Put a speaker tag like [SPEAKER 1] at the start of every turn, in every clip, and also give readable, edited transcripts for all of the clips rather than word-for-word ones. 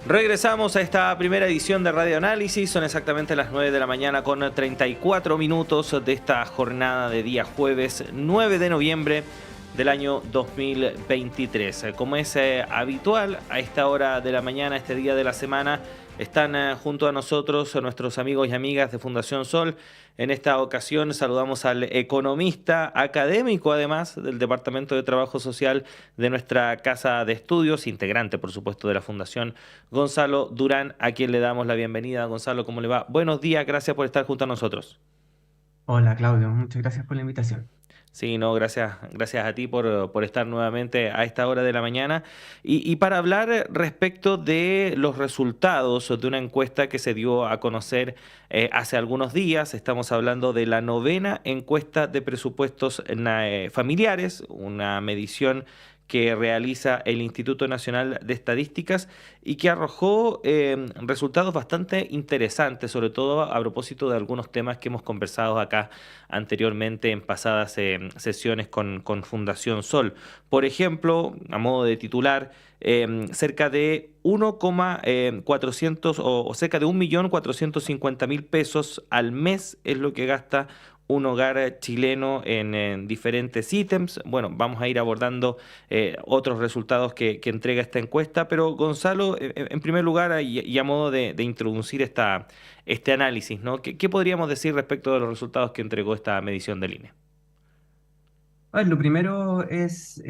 [SPEAKER 1] Regresamos a esta primera edición de Radio Análisis. Son exactamente las 9 de la mañana con 34 minutos de esta jornada de día jueves 9 de noviembre del año 2023. Como es habitual, a esta hora de la mañana, este día de la semana, están junto a nosotros nuestros amigos y amigas de Fundación Sol. En esta ocasión saludamos al economista académico, además del Departamento de Trabajo Social de nuestra Casa de Estudios, integrante, por supuesto, de la Fundación, Gonzalo Durán, a quien le damos la bienvenida. Gonzalo, ¿cómo le va? Buenos días, gracias por estar junto a nosotros.
[SPEAKER 2] Hola Claudio, muchas gracias por la invitación.
[SPEAKER 1] Sí, no, gracias a ti por estar nuevamente a esta hora de la mañana. Y para hablar respecto de los resultados de una encuesta que se dio a conocer hace algunos días, estamos hablando de la novena encuesta de presupuestos familiares, una medición que realiza el Instituto Nacional de Estadísticas y que arrojó resultados bastante interesantes, sobre todo a propósito de algunos temas que hemos conversado acá anteriormente en pasadas sesiones con Fundación Sol. Por ejemplo, a modo de titular, cerca de 1,400 o cerca de 1.450.000 pesos al mes es lo que gasta un hogar chileno en diferentes ítems. Bueno, vamos a ir abordando otros resultados que entrega esta encuesta, pero Gonzalo, en primer lugar, y a modo de introducir este análisis, ¿no? ¿Qué podríamos decir respecto de los resultados que entregó esta medición del INE?
[SPEAKER 2] A ver, lo primero es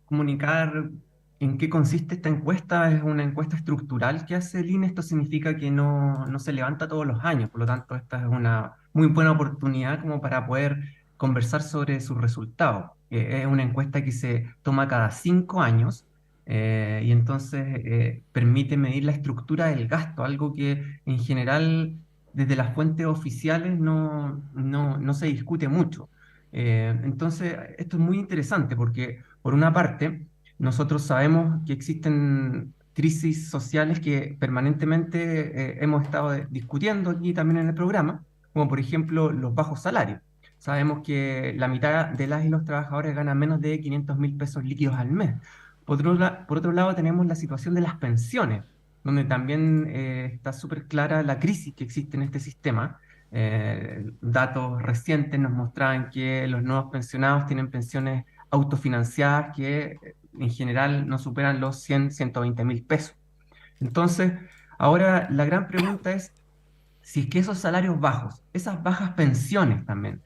[SPEAKER 2] comunicar en qué consiste esta encuesta. Es una encuesta estructural que hace el INE. Esto significa que no se levanta todos los años. Por lo tanto, esta es una muy buena oportunidad como para poder conversar sobre sus resultados. Es una encuesta que se toma cada 5 años y entonces permite medir la estructura del gasto, algo que en general desde las fuentes oficiales no se discute mucho. Entonces, esto es muy interesante porque, por una parte, nosotros sabemos que existen crisis sociales que permanentemente hemos estado discutiendo aquí también en el programa, como por ejemplo los bajos salarios. Sabemos que la mitad de las y los trabajadores ganan menos de 500.000 pesos líquidos al mes. Por otro lado, tenemos la situación de las pensiones, donde también está súper clara la crisis que existe en este sistema. Datos recientes nos mostraban que los nuevos pensionados tienen pensiones autofinanciadas que en general no superan los 120 mil pesos. Entonces, ahora la gran pregunta es si es que esos salarios bajos, esas bajas pensiones también,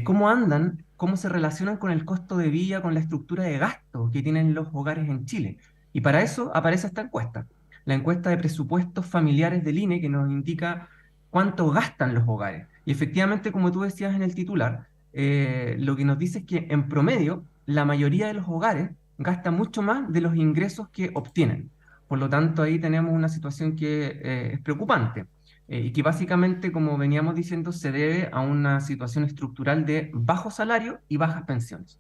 [SPEAKER 2] ¿cómo andan? ¿Cómo se relacionan con el costo de vida, con la estructura de gasto que tienen los hogares en Chile? Y para eso aparece esta encuesta, la encuesta de presupuestos familiares del INE, que nos indica cuánto gastan los hogares. Y efectivamente, como tú decías en el titular, lo que nos dice es que en promedio la mayoría de los hogares gasta mucho más de los ingresos que obtienen. Por lo tanto, ahí tenemos una situación que es preocupante y que básicamente, como veníamos diciendo, se debe a una situación estructural de bajo salario y bajas pensiones.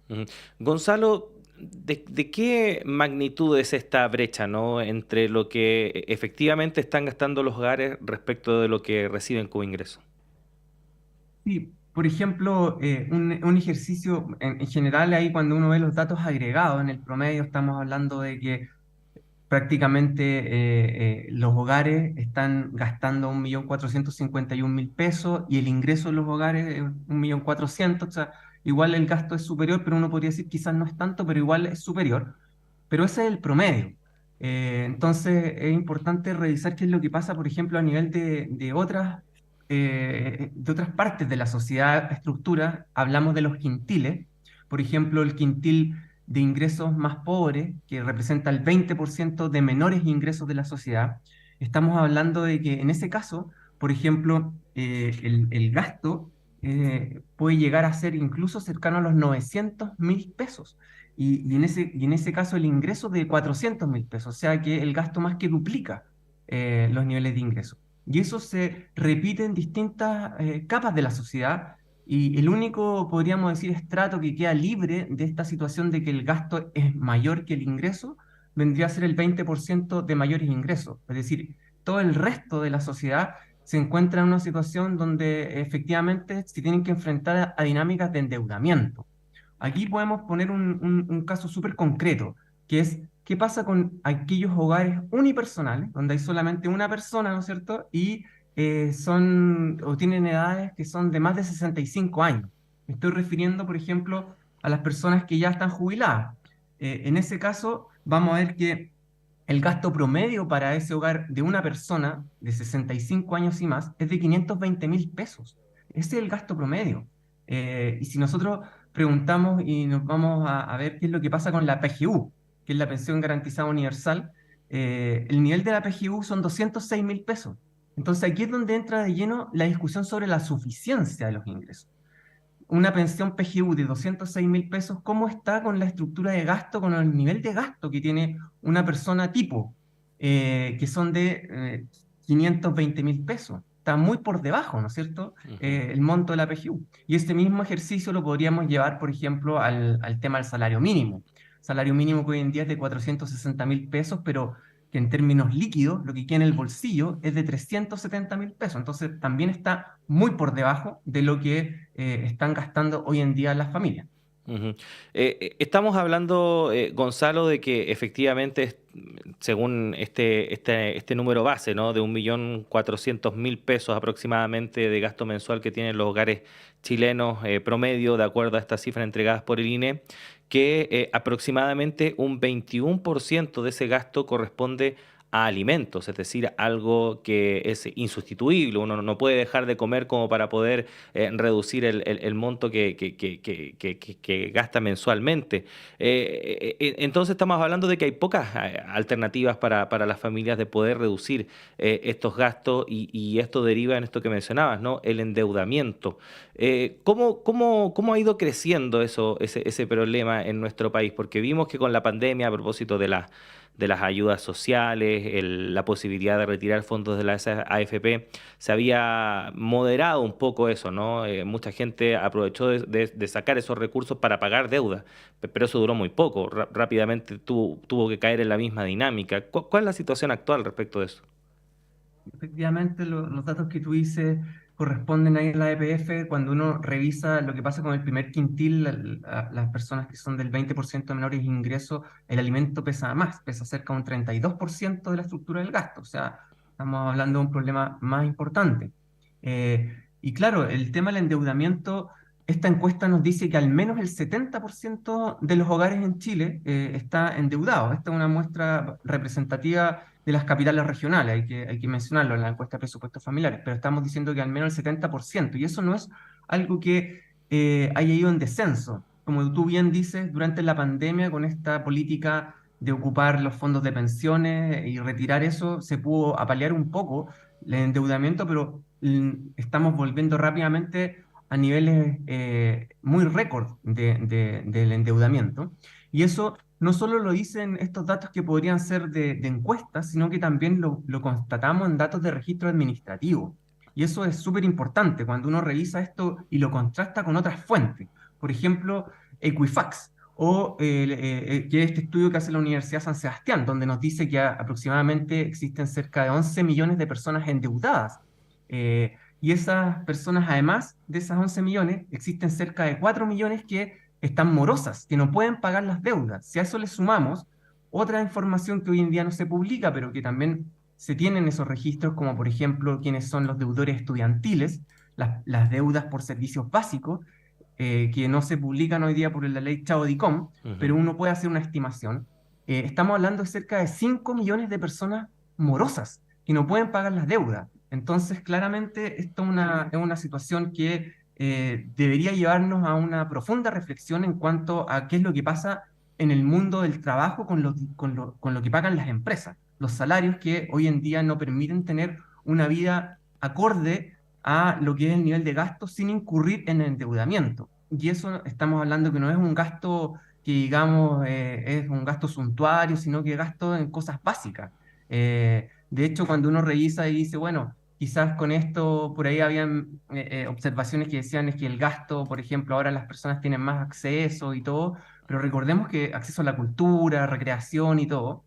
[SPEAKER 1] Ujú. Gonzalo, ¿de qué magnitud es esta brecha, ¿no? Entre lo que efectivamente están gastando los hogares respecto de lo que reciben como ingreso?
[SPEAKER 2] Sí, por ejemplo, un ejercicio en general ahí cuando uno ve los datos agregados en el promedio, estamos hablando de que prácticamente los hogares están gastando 1.451.000 pesos y el ingreso de los hogares es 1.400.000. O sea, igual el gasto es superior, pero uno podría decir quizás no es tanto, pero igual es superior. Pero ese es el promedio. Entonces es importante revisar qué es lo que pasa, por ejemplo, a nivel de otras partes de la sociedad, estructura. Hablamos de los quintiles. Por ejemplo, el quintil de ingresos más pobres, que representa el 20% de menores ingresos de la sociedad. Estamos hablando de que en ese caso, por ejemplo, el gasto puede llegar a ser incluso cercano a los 900.000 pesos. Y en ese caso el ingreso de 400.000 pesos, o sea que el gasto más que duplica los niveles de ingreso. Y eso se repite en distintas capas de la sociedad y el único, podríamos decir, estrato que queda libre de esta situación de que el gasto es mayor que el ingreso, vendría a ser el 20% de mayores ingresos. Es decir, todo el resto de la sociedad se encuentra en una situación donde efectivamente se tienen que enfrentar a dinámicas de endeudamiento. Aquí podemos poner un caso súper concreto, que es ¿qué pasa con aquellos hogares unipersonales, donde hay solamente una persona, ¿no es cierto? Y son o tienen edades que son de más de 65 años. Me estoy refiriendo, por ejemplo, a las personas que ya están jubiladas. En ese caso, vamos a ver que el gasto promedio para ese hogar de una persona de 65 años y más es de 520.000 pesos. Ese es el gasto promedio. Y si nosotros preguntamos y nos vamos a ver qué es lo que pasa con la PGU, que es la pensión garantizada universal, el nivel de la PGU son 206.000 pesos. Entonces aquí es donde entra de lleno la discusión sobre la suficiencia de los ingresos. Una pensión PGU de 206.000 pesos, ¿cómo está con la estructura de gasto, con el nivel de gasto que tiene una persona tipo, que son de 520.000 pesos? Está muy por debajo, ¿no es cierto?
[SPEAKER 1] Ujú.
[SPEAKER 2] El monto de la PGU. Y este mismo ejercicio lo podríamos llevar, por ejemplo, al tema del salario mínimo. Salario mínimo que hoy en día es de 460.000 pesos, pero que en términos líquidos, lo que queda en el bolsillo es de 370.000 pesos. Entonces, también está muy por debajo de lo que están gastando hoy en día las familias.
[SPEAKER 1] Ujú. Estamos hablando, Gonzalo, de que efectivamente, según este número base, ¿no? De 1.400.000 pesos aproximadamente de gasto mensual que tienen los hogares chilenos, promedio, de acuerdo a estas cifras entregadas por el INE, que aproximadamente un 21% de ese gasto corresponde a alimentos, es decir, algo que es insustituible. Uno no puede dejar de comer como para poder reducir el monto que gasta mensualmente. Entonces estamos hablando de que hay pocas alternativas para las familias de poder reducir estos gastos, y esto deriva en esto que mencionabas, ¿no? El endeudamiento. ¿Cómo ha ido creciendo ese problema en nuestro país? Porque vimos que con la pandemia, a propósito de las ayudas sociales, la posibilidad de retirar fondos de la AFP, se había moderado un poco eso, ¿no? Mucha gente aprovechó de sacar esos recursos para pagar deuda, pero eso duró muy poco. Rápidamente tuvo que caer en la misma dinámica. ¿Cuál es la situación actual respecto de eso?
[SPEAKER 2] Efectivamente, los datos que tú dices corresponden ahí a la EPF. Cuando uno revisa lo que pasa con el primer quintil, las personas que son del 20% de menores ingresos, el alimento pesa más, pesa cerca de un 32% de la estructura del gasto. O sea, estamos hablando de un problema más importante. Y claro, el tema del endeudamiento, esta encuesta nos dice que al menos el 70% de los hogares en Chile está endeudado. Esta es una muestra representativa de las capitales regionales, hay que mencionarlo en la encuesta de presupuestos familiares, pero estamos diciendo que al menos el 70%, y eso no es algo que haya ido en descenso. Como tú bien dices, durante la pandemia, con esta política de ocupar los fondos de pensiones y retirar eso, se pudo apalear un poco el endeudamiento, pero estamos volviendo rápidamente a niveles muy récord del endeudamiento. Y eso no solo lo dicen estos datos que podrían ser de encuestas, sino que también lo constatamos en datos de registro administrativo. Y eso es súper importante cuando uno revisa esto y lo contrasta con otras fuentes. Por ejemplo, Equifax, o que es este estudio que hace la Universidad San Sebastián, donde nos dice que aproximadamente existen cerca de 11 millones de personas endeudadas. Y esas personas, además de esas 11 millones, existen cerca de 4 millones que están morosas, que no pueden pagar las deudas. Si a eso le sumamos otra información que hoy en día no se publica, pero que también se tiene en esos registros, como por ejemplo quiénes son los deudores estudiantiles, las deudas por servicios básicos, que no se publican hoy día por la ley Chao-Dicom, pero
[SPEAKER 1] Ujú.
[SPEAKER 2] uno puede hacer una estimación. Estamos hablando de cerca de 5 millones de personas morosas que no pueden pagar las deudas. Entonces, claramente, esto es una situación que debería llevarnos a una profunda reflexión en cuanto a qué es lo que pasa en el mundo del trabajo con lo que pagan las empresas, los salarios que hoy en día no permiten tener una vida acorde a lo que es el nivel de gasto sin incurrir en endeudamiento. Y eso estamos hablando que no es un gasto que digamos es un gasto suntuario, sino que gasto en cosas básicas. De hecho, cuando uno revisa y dice, bueno, quizás con esto, por ahí habían observaciones que decían es que el gasto, por ejemplo, ahora las personas tienen más acceso y todo, pero recordemos que acceso a la cultura, recreación y todo,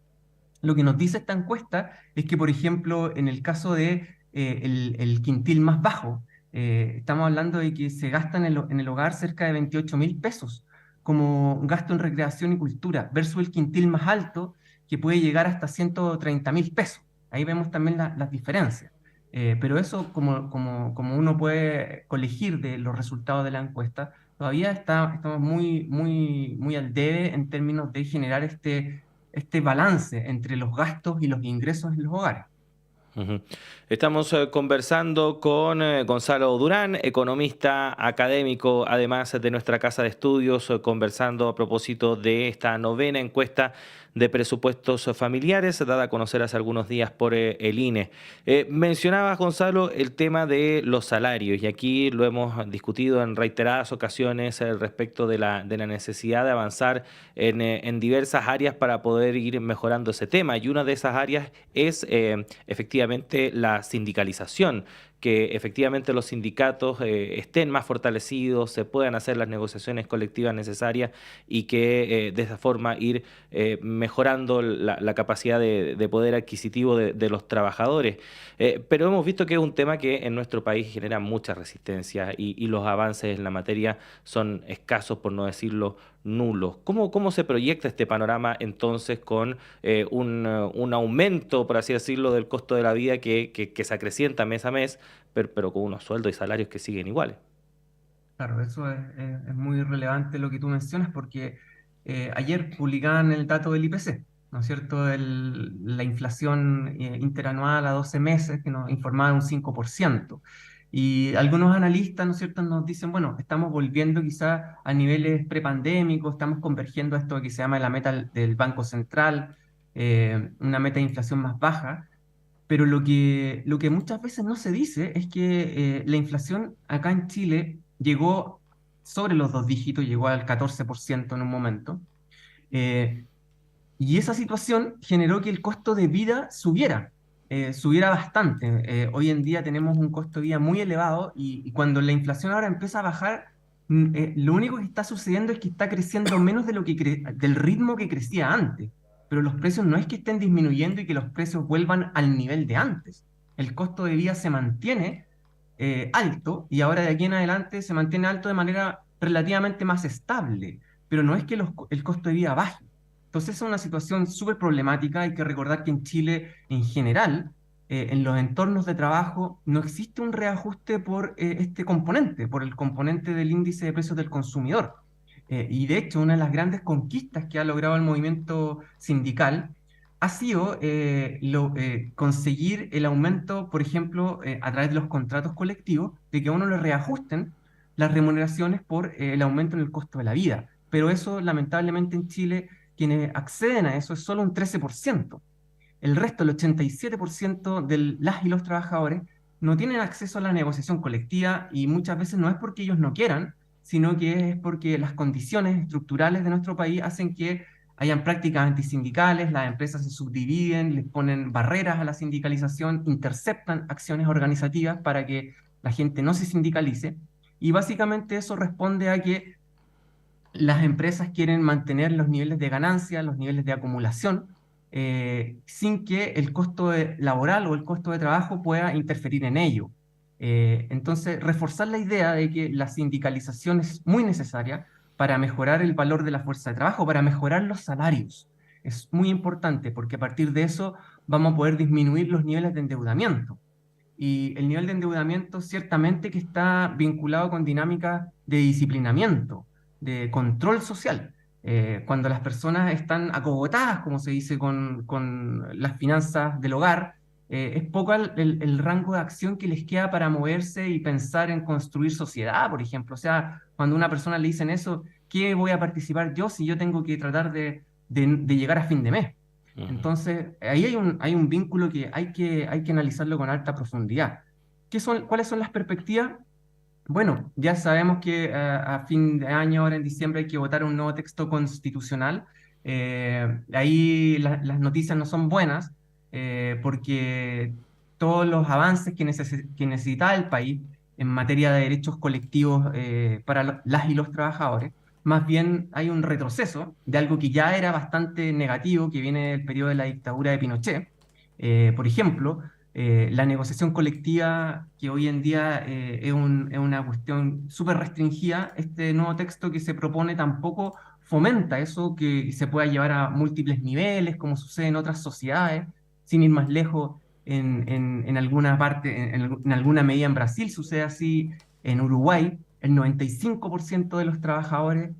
[SPEAKER 2] lo que nos dice esta encuesta es que, por ejemplo, en el caso de el quintil más bajo, estamos hablando de que se gasta en el hogar cerca de 28.000 pesos como gasto en recreación y cultura, versus el quintil más alto, que puede llegar hasta 130.000 pesos. Ahí vemos también las diferencias. Pero eso, como uno puede colegir de los resultados de la encuesta, todavía estamos muy al debe en términos de generar este balance entre los gastos y los ingresos en los hogares.
[SPEAKER 1] Ujú. Estamos conversando con Gonzalo Durán, economista académico, además de nuestra casa de estudios, conversando a propósito de esta novena encuesta de presupuestos familiares, dada a conocer hace algunos días por el INE. Mencionabas, Gonzalo, el tema de los salarios, y aquí lo hemos discutido en reiteradas ocasiones respecto de la necesidad de avanzar en diversas áreas para poder ir mejorando ese tema. Y una de esas áreas es efectivamente la sindicalización, que efectivamente los sindicatos estén más fortalecidos, se puedan hacer las negociaciones colectivas necesarias y que de esa forma ir mejorando la capacidad de poder adquisitivo de los trabajadores. Pero hemos visto que es un tema que en nuestro país genera mucha resistencia y los avances en la materia son escasos, por no decirlo nulos. ¿Cómo se proyecta este panorama entonces con un aumento, por así decirlo, del costo de la vida que se acrecienta mes a mes, pero con unos sueldos y salarios que siguen iguales?
[SPEAKER 2] Claro, eso es muy relevante lo que tú mencionas porque ayer publicaban el dato del IPC, ¿no es cierto? La inflación interanual a 12 meses que nos informaba un 5%. Y algunos analistas, ¿no es cierto?, nos dicen, bueno, estamos volviendo quizá a niveles prepandémicos, estamos convergiendo a esto que se llama la meta del Banco Central, una meta de inflación más baja. Pero lo que muchas veces no se dice es que la inflación acá en Chile llegó sobre los dos dígitos, llegó al 14% en un momento, eh, y esa situación generó que el costo de vida subiera bastante. Hoy en día tenemos un costo de vida muy elevado y cuando la inflación ahora empieza a bajar, lo único que está sucediendo es que está creciendo menos de del ritmo que crecía antes. Pero los precios no es que estén disminuyendo y que los precios vuelvan al nivel de antes. El costo de vida se mantiene alto y ahora de aquí en adelante se mantiene alto de manera relativamente más estable, pero no es que el costo de vida baje. Entonces es una situación súper problemática. Hay que recordar que en Chile, en general, en los entornos de trabajo, no existe un reajuste por este componente, por el componente del índice de precios del consumidor. Y de hecho, una de las grandes conquistas que ha logrado el movimiento sindical ha sido conseguir el aumento, por ejemplo, a través de los contratos colectivos, de que a uno le reajusten las remuneraciones por el aumento en el costo de la vida. Pero eso, lamentablemente, en Chile quienes acceden a eso es solo un 13%. El resto, el 87% de las y los trabajadores, no tienen acceso a la negociación colectiva y muchas veces no es porque ellos no quieran, sino que es porque las condiciones estructurales de nuestro país hacen que hayan prácticas antisindicales, las empresas se subdividen, les ponen barreras a la sindicalización, interceptan acciones organizativas para que la gente no se sindicalice. Y básicamente eso responde a que las empresas quieren mantener los niveles de ganancia, los niveles de acumulación, sin que el costo laboral o el costo de trabajo pueda interferir en ello. Entonces, reforzar la idea de que la sindicalización es muy necesaria para mejorar el valor de la fuerza de trabajo, para mejorar los salarios. Es muy importante porque a partir de eso vamos a poder disminuir los niveles de endeudamiento. Y el nivel de endeudamiento ciertamente que está vinculado con dinámicas de disciplinamiento, de control social. Cuando las personas están acogotadas, como se dice, con las finanzas del hogar, es poco el rango de acción que les queda para moverse y pensar en construir sociedad, por ejemplo. O sea, cuando a una persona le dicen eso, ¿qué voy a participar yo si yo tengo que tratar de llegar a fin de mes?
[SPEAKER 1] Ujú.
[SPEAKER 2] Entonces, ahí hay un vínculo que hay que analizarlo con alta profundidad. ¿Cuáles son las perspectivas? Bueno, ya sabemos que a fin de año, ahora en diciembre, hay que votar un nuevo texto constitucional. Ahí las noticias no son buenas porque todos los avances que necesitaba el país en materia de derechos colectivos para las y los trabajadores, más bien hay un retroceso de algo que ya era bastante negativo, que viene del periodo de la dictadura de Pinochet. Por ejemplo, la negociación colectiva, que hoy en día es una cuestión súper restringida, este nuevo texto que se propone tampoco fomenta eso que se pueda llevar a múltiples niveles, como sucede en otras sociedades, sin ir más lejos, en alguna parte, en alguna medida en Brasil sucede así, en Uruguay, el 95% de los trabajadores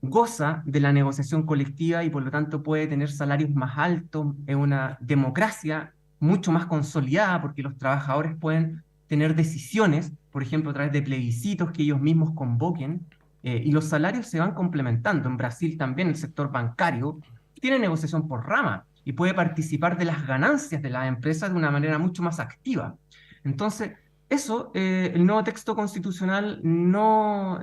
[SPEAKER 2] goza de la negociación colectiva y por lo tanto puede tener salarios más altos, es una democracia mucho más consolidada porque los trabajadores pueden tener decisiones, por ejemplo, a través de plebiscitos que ellos mismos convoquen, y los salarios se van complementando. En Brasil también el sector bancario tiene negociación por rama y puede participar de las ganancias de las empresas de una manera mucho más activa. Entonces, eso, el nuevo texto constitucional no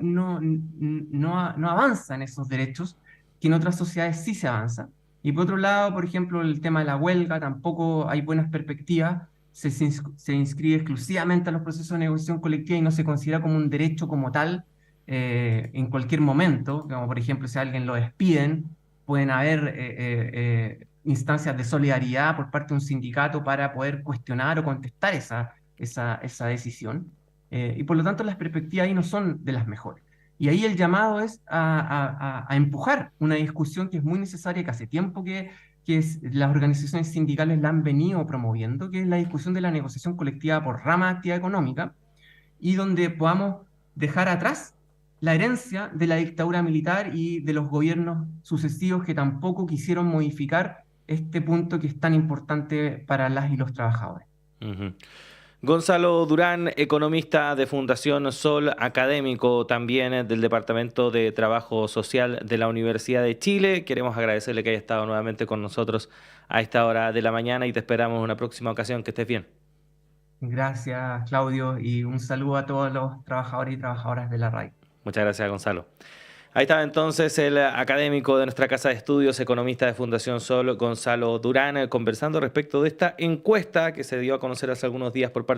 [SPEAKER 2] avanza en esos derechos, que en otras sociedades sí se avanza. Y por otro lado, por ejemplo, el tema de la huelga, tampoco hay buenas perspectivas. Se inscribe exclusivamente a los procesos de negociación colectiva y no se considera como un derecho como tal en cualquier momento. Como por ejemplo, si a alguien lo despiden, pueden haber instancias de solidaridad por parte de un sindicato para poder cuestionar o contestar esa decisión. Y por lo tanto las perspectivas ahí no son de las mejores. Y ahí el llamado es a empujar una discusión que es muy necesaria, que hace tiempo las organizaciones sindicales la han venido promoviendo, que es la discusión de la negociación colectiva por rama de actividad económica, y donde podamos dejar atrás la herencia de la dictadura militar y de los gobiernos sucesivos que tampoco quisieron modificar este punto que es tan importante para las y los trabajadores.
[SPEAKER 1] Ujú. Gonzalo Durán, economista de Fundación Sol, académico también del Departamento de Trabajo Social de la Universidad de Chile. Queremos agradecerle que haya estado nuevamente con nosotros a esta hora de la mañana y te esperamos en una próxima ocasión. Que estés bien.
[SPEAKER 2] Gracias, Claudio, y un saludo a todos los trabajadores y trabajadoras de la RAI.
[SPEAKER 1] Muchas gracias, Gonzalo. Ahí estaba entonces el académico de nuestra casa de estudios, economista de Fundación Sol, Gonzalo Durán, conversando respecto de esta encuesta que se dio a conocer hace algunos días por parte